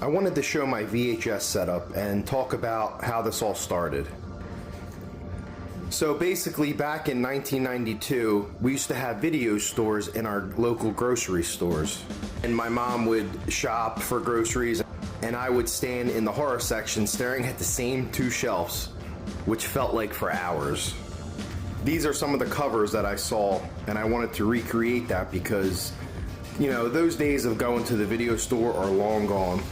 I wanted to show my VHS setup and talk about how this all started. So basically, back in 1992, we used to have video stores in our local grocery stores. And my mom would shop for groceries, and I would stand in the horror section staring at the same two shelves, which felt like for hours. These are some of the covers that I saw, and I wanted to recreate that because, you know, those days of going to the video store are long gone.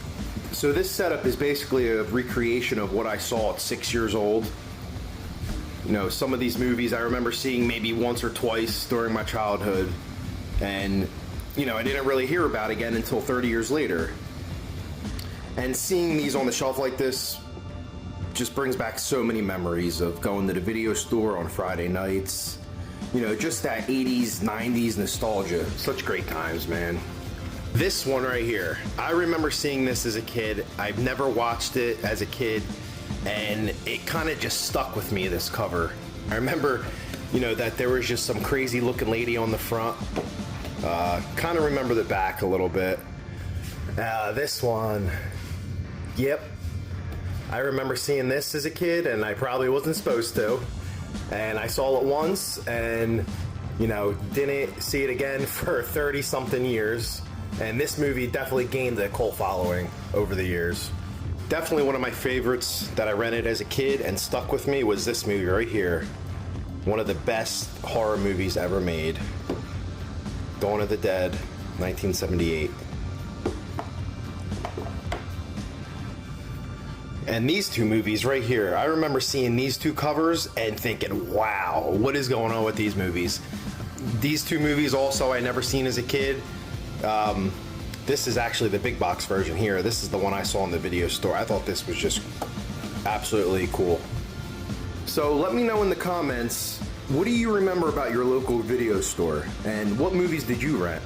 So this setup is basically a recreation of what I saw at 6 years old. You know, some of these movies I remember seeing maybe once or twice during my childhood, and, you know, I didn't really hear about again until 30 years later. And seeing these on the shelf like this just brings back so many memories of going to the video store on Friday nights. You know, just that 80s, 90s nostalgia. Such great times, man. This one right here, I remember seeing this as a kid. I've never watched it as a kid, and it kind of just stuck with me, this cover. I remember, you know, that there was just some crazy looking lady on the front. Kind of remember the back a little bit. This one, yep. I remember seeing this as a kid, and I probably wasn't supposed to. And I saw it once, and, you know, didn't see it again for 30-something years. And this movie definitely gained a cult following over the years. Definitely one of my favorites that I rented as a kid and stuck with me was this movie right here. One of the best horror movies ever made. Dawn of the Dead, 1978. And these two movies right here, I remember seeing these two covers and thinking, wow, what is going on with these movies? These two movies also I never seen as a kid. This is actually the big box version here. This is the one I saw in the video store. I thought this was just absolutely cool. So let me know in the comments, what do you remember about your local video store? And what movies did you rent?